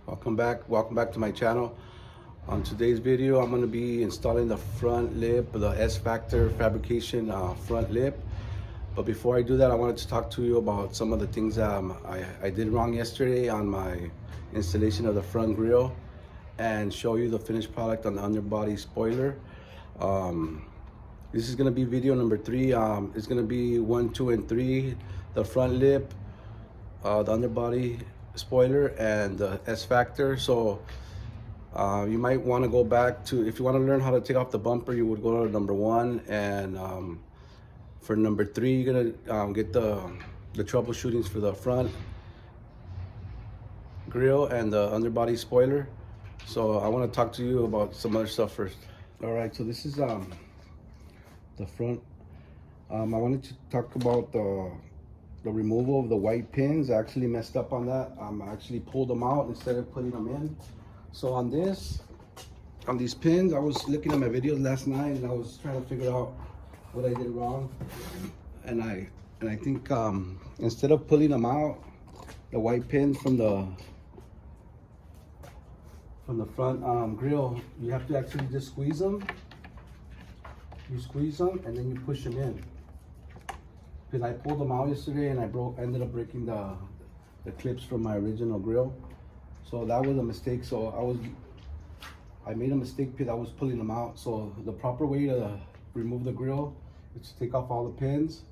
Welcome back to my channel. On today's video, I'm going to be installing the front lip, the S-Factor fabrication front lip. But before I do that, I wanted to talk to you about some of the things I did wrong yesterday on my installation of the front grille, and show you the finished product on the underbody spoiler. This is going to be video number 3. It's going to be 1, 2, and 3, the front lip, the underbody spoiler, and the S-Factor. So you might want to go back to, if you want to learn how to take off the bumper, you would go to number 1, and for number 3 you're gonna get the troubleshootings for the front grille and the underbody spoiler. So I want to talk to you about some other stuff first. All right, so this is the front. I wanted to talk about the removal of the white pins. I actually messed up on that. I actually pulled them out instead of putting them in. So on these pins, I was looking at my videos last night and I was trying to figure out what I did wrong. And I think instead of pulling them out, the white pins from the front grille, you have to actually just squeeze them. You squeeze them and then you push them in. Because I pulled them out yesterday and ended up breaking the clips from my original grille. So that was a mistake. So I made a mistake because I was pulling them out. So the proper way to remove the grille is to take off all the pins.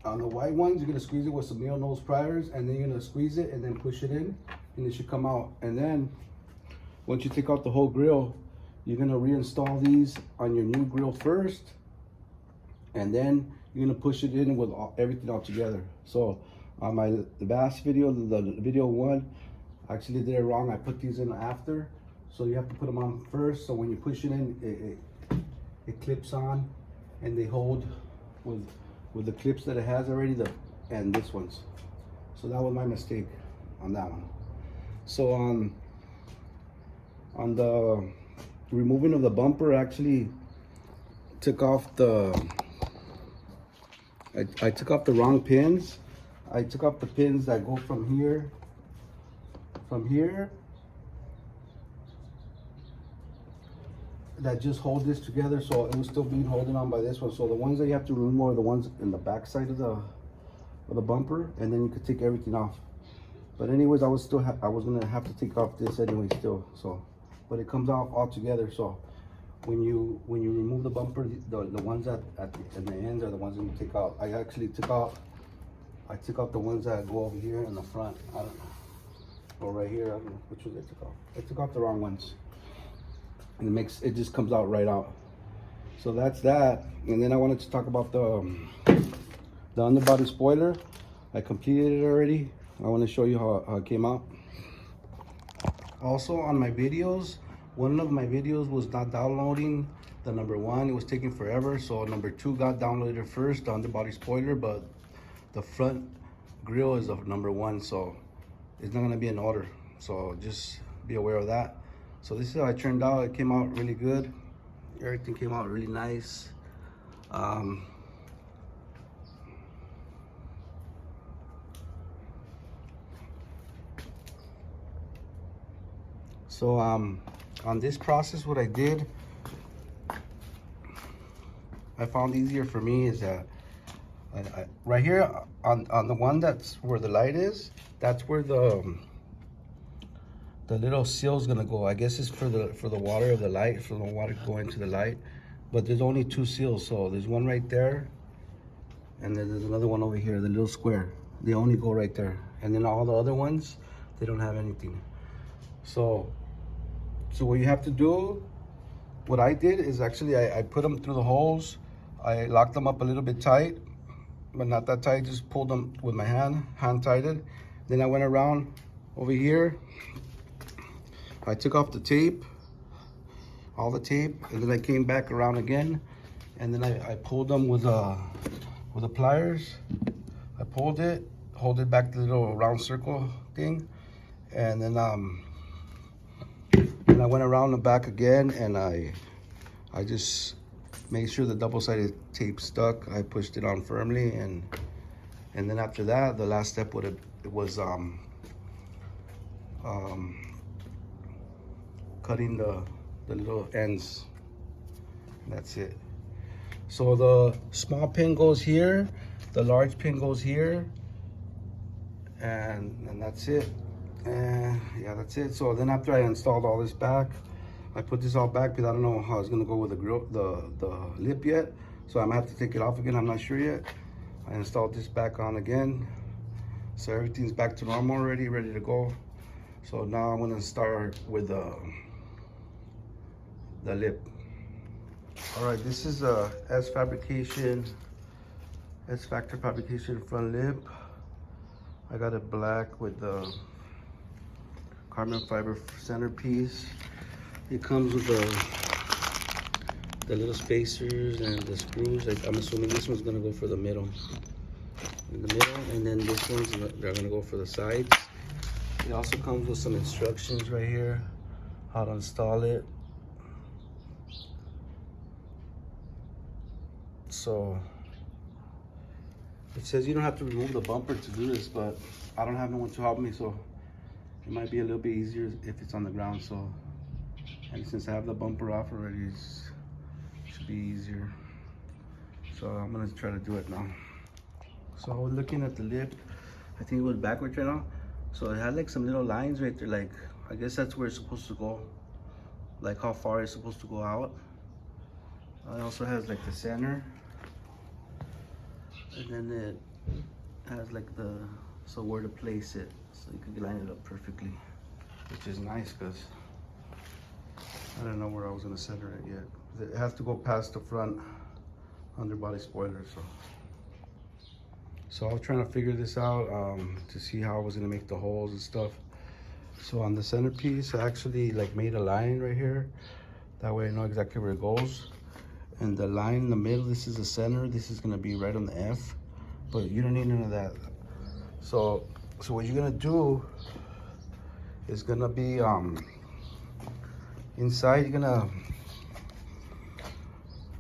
On the white ones, you're gonna squeeze it with some nail nose pliers, and then you're gonna squeeze it and then push it in, and it should come out. And then once you take out the whole grille, you're gonna reinstall these on your new grille first, and then you're gonna push it in with everything all together. So on the last video, the video 1, I actually did it wrong. I put these in after, so you have to put them on first. So when you push it in, it clips on, and they hold with the clips that it has already, and this one's. So that was my mistake on that one. So on the removing of the bumper, I actually took off I took off the wrong pins. I took off the pins that go from here that just hold this together, so it was still being holding on by this one. So the ones that you have to remove are the ones in the back side of the bumper, and then you could take everything off. But anyways, I was gonna have to take off this anyway still. So, but it comes off all together. So when you remove the bumper, the ones in the ends are the ones that you take out. I took out the ones that go over here in the front. I don't know, or right here. I don't know which ones I took off. I took off the wrong ones, and it just comes out right out. So that's that. And then I wanted to talk about the underbody spoiler. I completed it already. I want to show you how it came out. Also on my videos, one of my videos was not downloading the number 1. It was taking forever. So number 2 got downloaded first, the underbody spoiler, but the front grille is of number 1. So it's not gonna be in order. So just be aware of that. So this is how it turned out. It came out really good. Everything came out really nice. So on this process, what I did, I found easier for me is that right here on the one that's where the light is, that's where the little seal is gonna go. I guess it's for the water of the light, for the water going to the light. But there's only 2 seals, so there's one right there, and then there's another one over here, the little square. They only go right there, and then all the other ones, they don't have anything. So what you have to do, what I did is actually I put them through the holes. I locked them up a little bit tight, but not that tight. Just pulled them with my hand tighted. Then I went around over here. I took off the tape, all the tape, and then I came back around again, and then I pulled them with the pliers. I pulled it, hold it back to the little round circle thing, and then I went around the back again, and I just made sure the double-sided tape stuck. I pushed it on firmly, and then after that, the last step was cutting the little ends. That's it. So the small pin goes here, the large pin goes here, and that's it. And yeah, that's it. So then after I installed all this back, I put this all back because I don't know how it's gonna go with the grill, the lip yet. So I'm gonna have to take it off again. I'm not sure yet. I installed this back on again, so everything's back to normal already, ready to go. So now I'm gonna start with the lip. All right, this is a S Factor fabrication front lip. I got it black with the carbon fiber centerpiece. It comes with the little spacers and the screws. I'm assuming this one's gonna go for the middle. In the middle, and then this one's they're gonna go for the sides. It also comes with some instructions right here, how to install it. So it says you don't have to remove the bumper to do this, but I don't have no one to help me, so it might be a little bit easier if it's on the ground. So, and since I have the bumper off already, it should be easier. So I'm gonna try to do it now. So I was looking at the lip. I think it was backwards right now. So it had like some little lines right there. Like, I guess that's where it's supposed to go. Like how far it's supposed to go out. It also has like the center. And then it has like so where to place it. So you can line it up perfectly. Which is nice because I don't know where I was gonna center it yet. It has to go past the front underbody spoiler, so I was trying to figure this out to see how I was gonna make the holes and stuff. So on the centerpiece, I actually like made a line right here. That way I know exactly where it goes. And the line in the middle, this is the center. This is gonna be right on the F, but you don't need none of that. So what you're gonna do is gonna be inside. You're gonna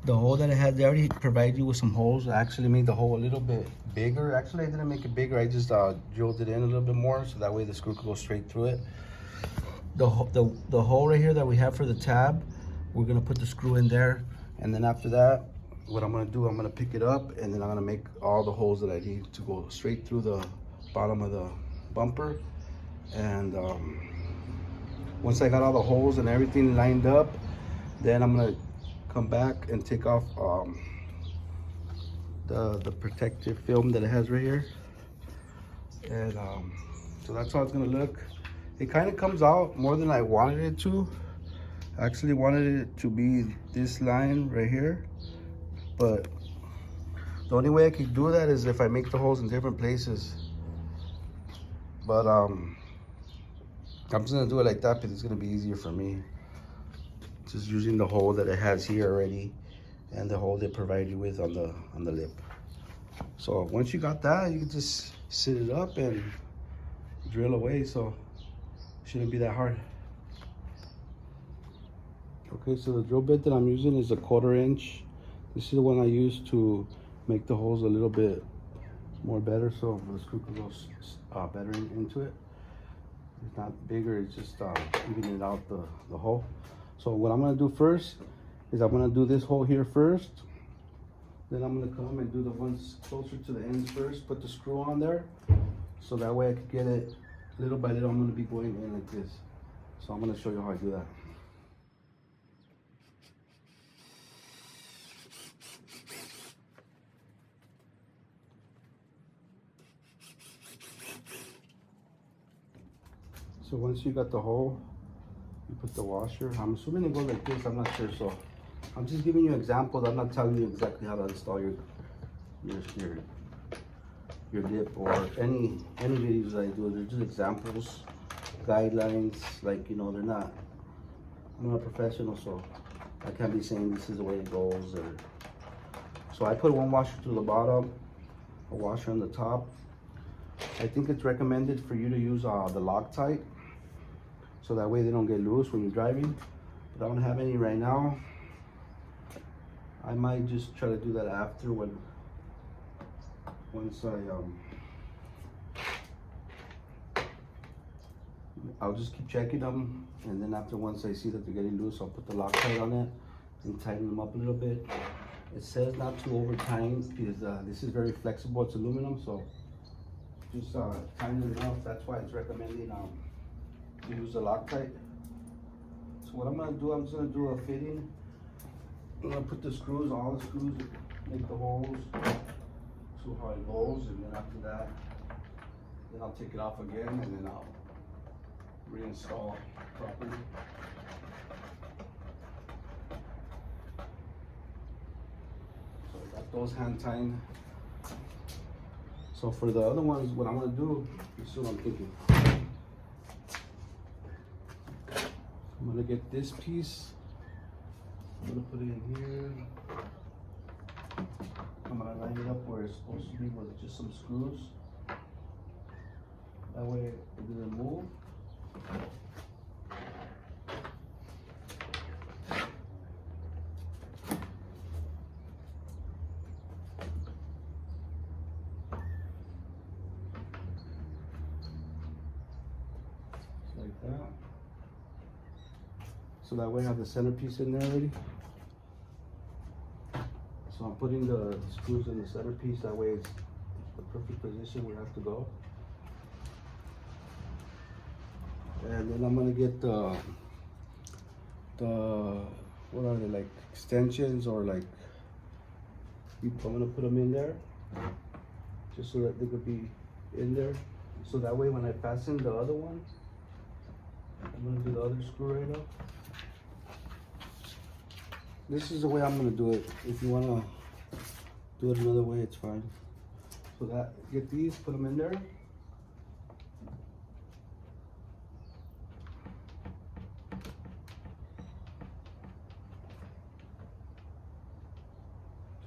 the hole that it had, they already provided you with some holes. I actually made the hole a little bit bigger. Actually, I didn't make it bigger. I just drilled it in a little bit more so that way the screw could go straight through it. The hole right here that we have for the tab, we're gonna put the screw in there, and then after that, what I'm gonna do, I'm gonna pick it up, and then I'm gonna make all the holes that I need to go straight through the bottom of the bumper. And once I got all the holes and everything lined up, then I'm gonna come back and take off the protective film that it has right here. And so that's how it's gonna look. It kind of comes out more than I wanted it to. I actually wanted it to be this line right here, but the only way I could do that is if I make the holes in different places. But I'm just gonna do it like that because it's gonna be easier for me. Just using the hole that it has here already and the hole they provide you with on the lip. So once you got that, you can just sit it up and drill away. So it shouldn't be that hard. Okay, so the drill bit that I'm using is a 1/4 inch. This is the one I use to make the holes a little bit more better, so the screw can go better into it. It's not bigger, it's just evening out the hole. So what I'm gonna do first is I'm gonna do this hole here first. Then I'm gonna come and do the ones closer to the ends first, put the screw on there. So that way I can get it little by little. I'm gonna be going in like this. So I'm gonna show you how I do that. So once you got the hole, you put the washer. I'm assuming it goes like this, I'm not sure. So I'm just giving you examples. I'm not telling you exactly how to install your lip or any videos that I do. They're just examples, guidelines. Like, you know, I'm not a professional, so I can't be saying this is the way it goes. So I put one washer to the bottom, a washer on the top. I think it's recommended for you to use the Loctite, so that way they don't get loose when you're driving. But I don't have any right now. I might just try to do that after once I I'll just keep checking them, and then after once I see that they're getting loose, I'll put the Loctite on it and tighten them up a little bit. It says not to over tighten because this is very flexible. It's aluminum, so just tighten it enough. That's why it's recommending to use the Loctite. So what I'm gonna do, I'm just gonna do a fitting. I'm gonna put the screws, all the screws, make the holes, see how it goes, and then after that, then I'll take it off again, and then I'll reinstall properly. So I got those hand tightened. So for the other ones, what I'm gonna do, this is what I'm thinking. I'm gonna get this piece, I'm gonna put it in here. I'm gonna line it up where it's supposed to be with just some screws. That way it doesn't move. Like that. So that way I have the centerpiece in there already. So I'm putting the screws in the centerpiece, that way it's the perfect position we have to go. And then I'm gonna get the what are they, like extensions or like, I'm gonna put them in there just so that they could be in there. So that way when I fasten the other one, I'm gonna do the other screw right now. This is the way I'm gonna do it. If you wanna do it another way, it's fine. So that, get these, put them in there.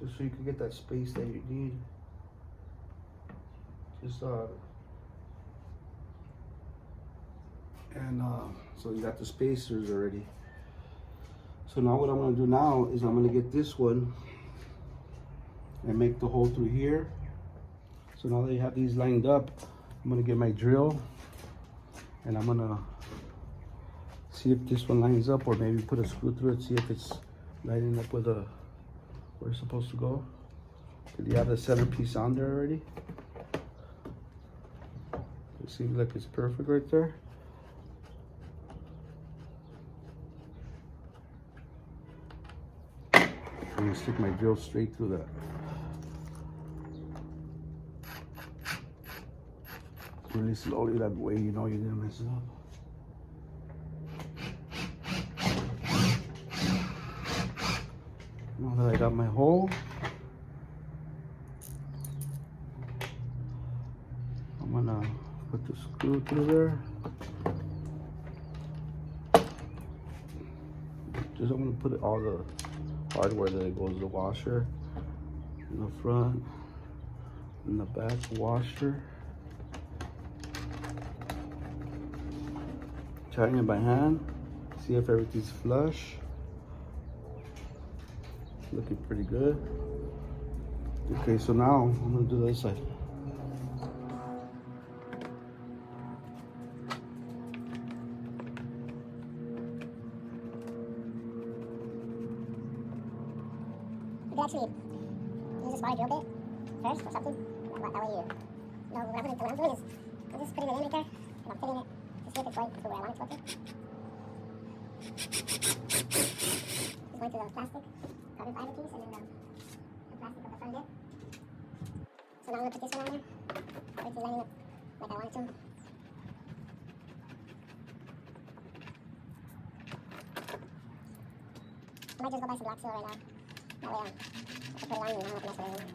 Just so you can get that space that you need. Just so you got the spacers already. So now what I'm gonna do now is I'm gonna get this one and make the hole through here. So now that you have these lined up, I'm gonna get my drill and I'm gonna see if this one lines up, or maybe put a screw through it, see if it's lining up with where it's supposed to go. Did you have the centerpiece on there already? It seems like it's perfect right there. I'm gonna stick my drill straight through that. Really slowly, that way you know you're gonna mess it up. Now that I got my hole, I'm gonna put the screw through there. Just I'm gonna put it all the hardware that it goes, the washer in the front, in the back washer. Tighten it by hand, see if everything's flush. Looking pretty good. Okay, so now I'm gonna do the other side. You could actually use a smaller drill bit first or something. That way you know what I'm doing is I'm just putting it in right there and I'm fitting it to see if it's going to where I want it to go to. Just going to the plastic carbon fiber piece and then the plastic of the front bit. So now I'm going to put this one on there. It's lining up like I want it to. I might just go buy some black seal right now. That way I can put it on me and I don't have to mess with anything.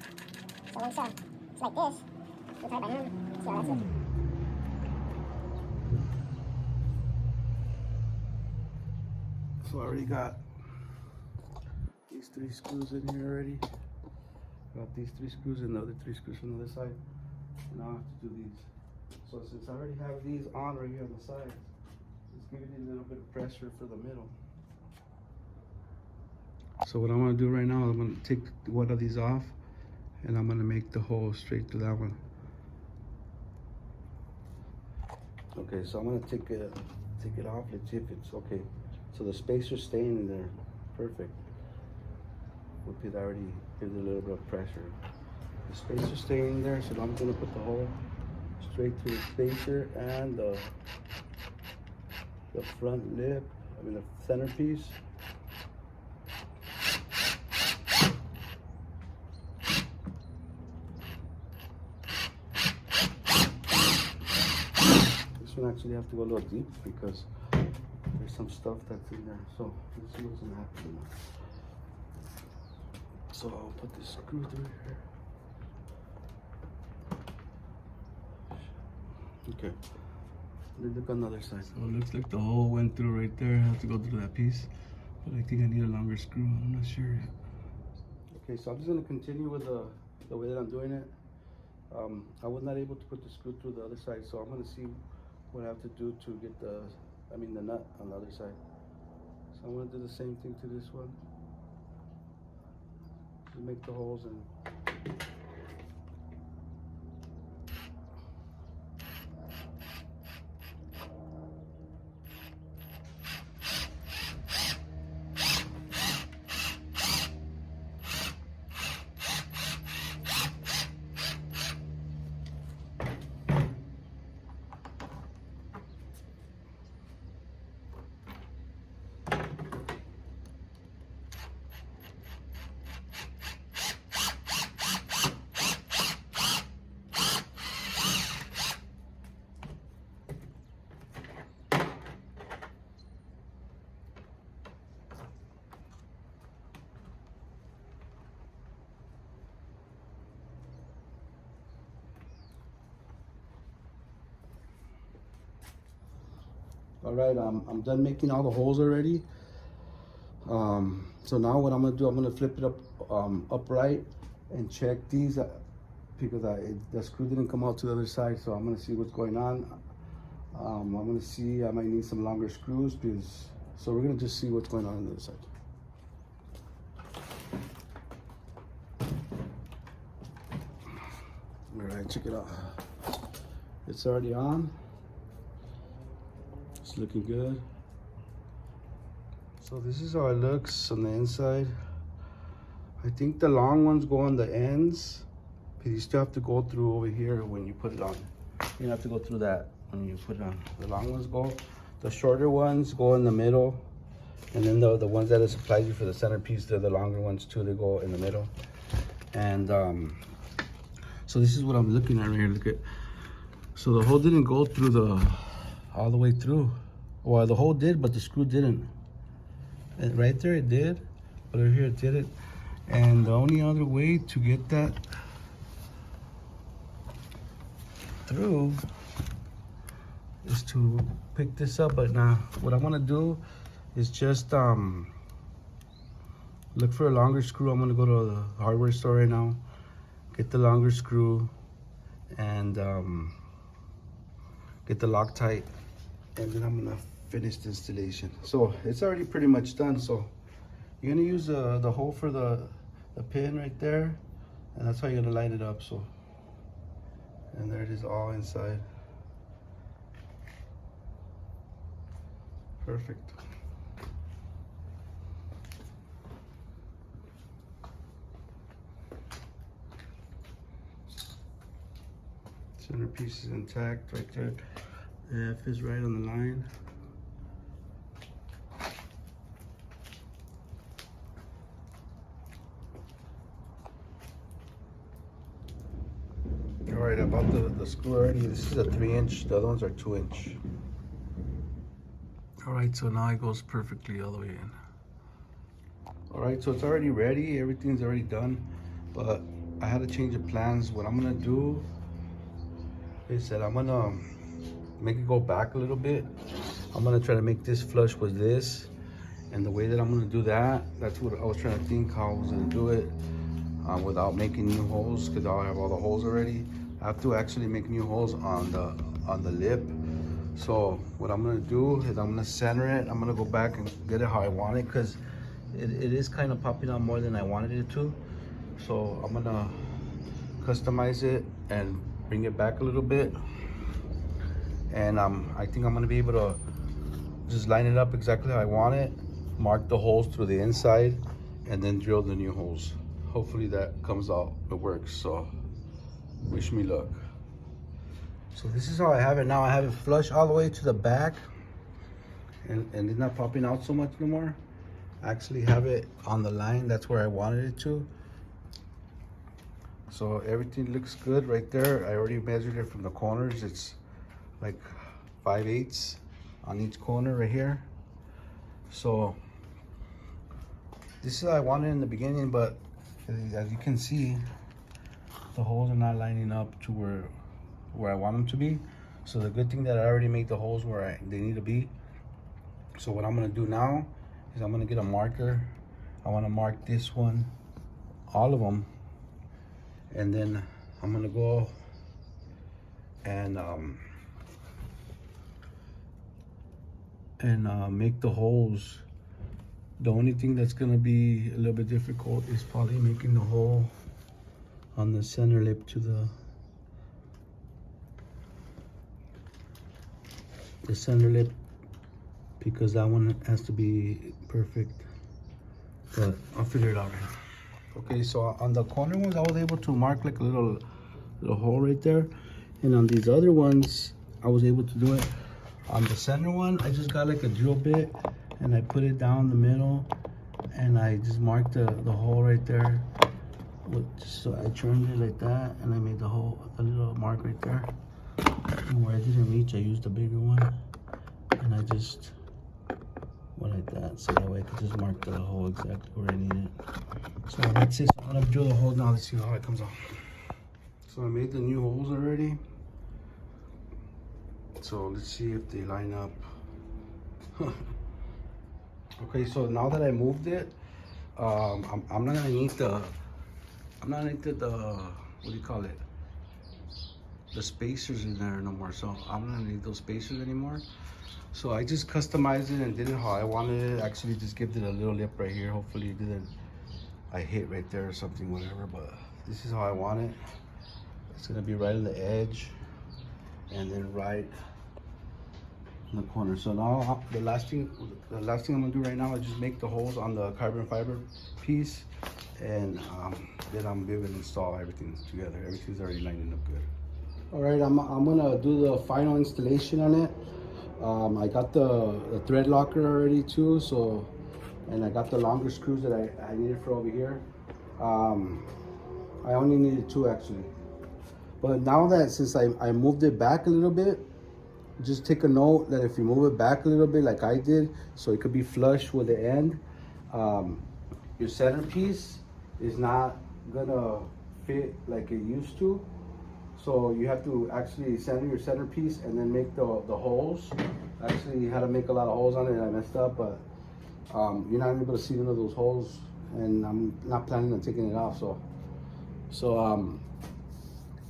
So once it's like this, we'll tie it by hand, see how that's looking. So I already got these 3 screws in here already. Got these 3 screws and the other 3 screws from the other side. And now I have to do these. So since I already have these on right here on the sides, just give it a little bit of pressure for the middle. So what I'm gonna do right now, I'm gonna take one of these off and I'm gonna make the hole straight to that one. Okay, so I'm gonna take it off. Let's see if it's okay. So the spacer's staying in there, perfect. Hope it already gives a little bit of pressure. The spacer's staying in there, so I'm gonna put the hole straight to the spacer and the front lip. I mean the centerpiece. This one actually have to go a little deep because there's some stuff that's in there. So let's see what's gonna happen now. So I'll put this screw through here. Okay. Let's look on the other side. So it looks like the hole went through right there. I have to go through that piece. But I think I need a longer screw. I'm not sure yet. Okay, so I'm just gonna continue with the way that I'm doing it. I was not able to put the screw through the other side, so I'm gonna see what I have to do to get the nut on the other side. So I'm gonna do the same thing to this one. Make the holes and all right, I'm done making all the holes already. So now what I'm gonna do, I'm gonna flip it up upright and check these because the screw didn't come out to the other side. So I'm gonna see what's going on. I'm gonna see, I might need some longer screws because, so we're gonna just see what's going on the other side. All right, check it out. It's already on. It's looking good. So this is how it looks on the inside. I think the long ones go on the ends, but you still have to go through over here when you put it on. You have to go through that when you put it on. The long ones go, the shorter ones go in the middle, and then the ones that it supplies you for the centerpiece, they're the longer ones too, they go in the middle. And so this is what I'm looking at right here. Look at, so the hole didn't go through all the way through. Well, the hole did, but the screw didn't. And right there it did, but over here it didn't. And the only other way to get that through is to pick this up. But now what I'm gonna do is just look for a longer screw. I'm gonna go to the hardware store right now, get the longer screw, and get the Loctite, and then I'm gonna finish the installation. So it's already pretty much done. So you're gonna use the hole for the pin right there, and that's how you're gonna light it up. So, and there it is all inside. Perfect. Centerpiece is intact right there. The F is right on the line. All right, about the screw already, this is a 3-inch, the other ones are 2-inch. All right, so now it goes perfectly all the way in. All right, so it's already ready, everything's already done, but I had to change the plans. What I'm gonna do is that I'm gonna make it go back a little bit. I'm gonna try to make this flush with this, and the way that I'm gonna do that, that's what I was trying to think how I was gonna do it without making new holes, because I have all the holes already. I have to actually make new holes on the lip. So what I'm gonna do is I'm gonna center it. I'm gonna go back and get it how I want it, because it is kind of popping out more than I wanted it to. So I'm gonna customize it and bring it back a little bit, And I think I'm gonna be able to just line it up exactly how I want it, mark the holes through the inside, and then drill the new holes. Hopefully that comes out, it works. So wish me luck. So this is how I have it now. I have it flush all the way to the back, and it's not popping out so much no more. I actually have it on the line, that's where I wanted it to. So everything looks good right there. I already measured it from the corners. It's like 5/8 on each corner right here. So this is how I wanted in the beginning, but as you can see, the holes are not lining up to where I want them to be. So the good thing that I already made the holes where they need to be. So what I'm gonna do now is I'm gonna get a marker. I wanna mark this one, all of them, and then I'm gonna go and make the holes. The only thing that's gonna be a little bit difficult is probably making the hole on the center lip to the center lip, because that one has to be perfect, but I'll figure it out right now. Okay, so on the corner ones I was able to mark like a little hole right there, and on these other ones I was able to do it. On the center one I just got like a drill bit and I put it down the middle and I just marked the hole right there. So I turned it like that and I made a little mark right there. And where I didn't reach I used a bigger one and I just went like that, so that way I could just mark the hole exactly where I need it. So that's it. So I'm gonna drill the hole now. Let's see how it comes out. So I made the new holes already. So let's see if they line up. Okay, so now that I moved it, I'm not gonna need the what do you call it? The spacers in there no more. So I'm not gonna need those spacers anymore. So I just customized it and did it how I wanted it. Actually just gave it a little lip right here. Hopefully it didn't, I hit right there or something, whatever, but this is how I want it. It's gonna be right on the edge and then right in the corner. So now the last thing I'm gonna do right now is just make the holes on the carbon fiber piece, and then I'm able to install everything together. Everything's already lining up good. All right, I'm gonna do the final installation on it. I got the thread locker already too, so, and I got the longer screws that I needed for over here. I only needed 2 actually. But now that since I moved it back a little bit, just take a note that if you move it back a little bit like I did, so it could be flush with the end, your centerpiece is not gonna fit like it used to. So you have to actually center your centerpiece and then make the holes. Actually, you had to make a lot of holes on it and I messed up, but you're not able to see none of those holes, and I'm not planning on taking it off. So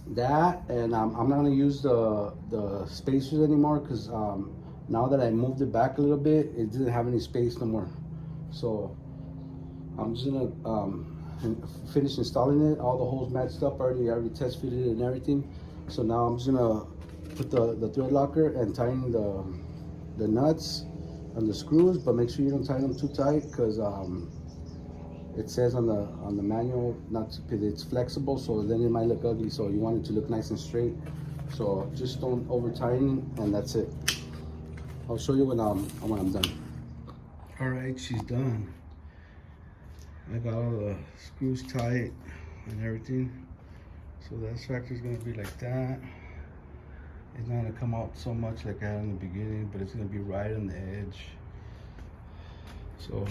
that, and I'm not gonna use the spacers anymore, because now that I moved it back a little bit, it didn't have any space no more. So I'm just gonna finish installing it. All the holes matched up already. I already test fitted it and everything. So now I'm just gonna put the thread locker and tighten the nuts and the screws, but make sure you don't tighten them too tight, because it says on the manual not to, it's flexible, so then it might look ugly. So you want it to look nice and straight. So just don't over tighten, and that's it. I'll show you when I'm done. All right, she's done. I got all the screws tight and everything. So that structure is gonna be like that. It's not gonna come out so much like I had in the beginning, but it's gonna be right on the edge. So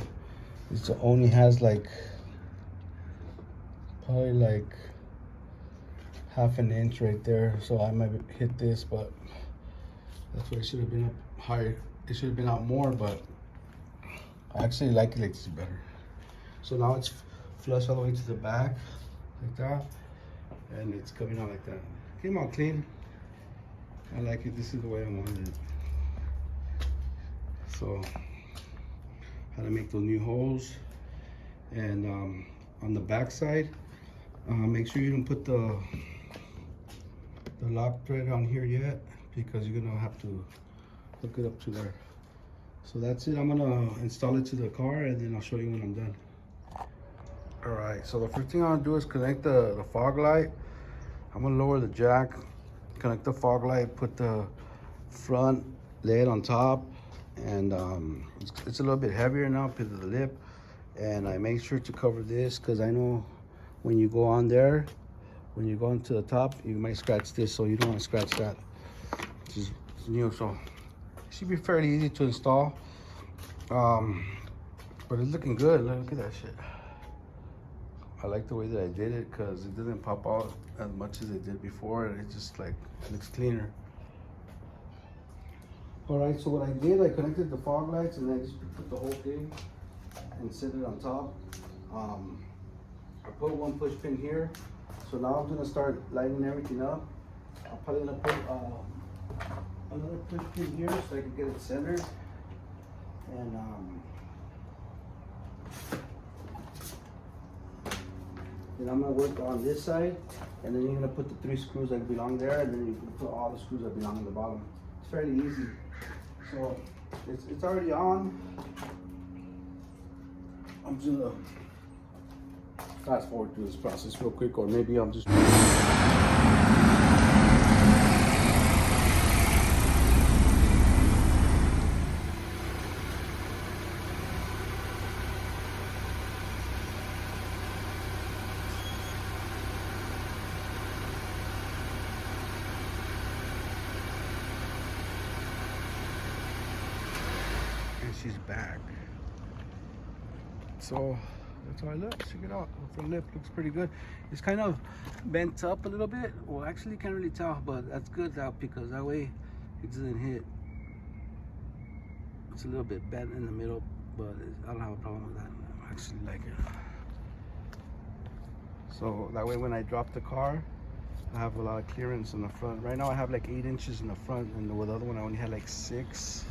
it only has like probably like ½ an inch right there. So I might hit this, but that's why it should have been up higher. It should have been out more, but I actually like it like this better. So now it's flush all the way to the back, like that, and it's coming out like that. Came out clean. I like it. This is the way I wanted it. So, how to make those new holes, and on the back side, make sure you don't put the lock thread on here yet, because you're gonna have to hook it up to there. So that's it. I'm gonna install it to the car and then I'll show you when I'm done. All right, so the first thing I'm gonna do is connect the fog light. I'm gonna lower the jack, connect the fog light, put the front lid on top, and it's a little bit heavier now because of the lip. And I make sure to cover this because I know when you go on there, when you go into the top, you might scratch this, so you don't want to scratch that. It's new, so it should be fairly easy to install. But it's looking good. Look at that shit. I like the way that I did it because it didn't pop out as much as it did before, and it just like looks cleaner. All right, so what I did, I connected the fog lights and I just put the whole thing and set it on top. I put one push pin here, so now I'm gonna start lighting everything up. I'm probably gonna put another push pin here so I can get it centered. And then I'm gonna work on this side, and then you're gonna put the 3 screws that belong there, and then you can put all the screws that belong on the bottom. It's fairly easy. So it's already on. I'm just gonna fast forward through this process real quick, or maybe I'm just. She's back. So that's how I look. Check it out. The lip looks pretty good. It's kind of bent up a little bit. Well, actually, you can't really tell, but that's good now because that way it doesn't hit. It's a little bit bent in the middle, but I don't have a problem with that. I actually like it. So that way, when I drop the car, I have a lot of clearance in the front. Right now, I have like 8 inches in the front, and with the other one, I only had like 6.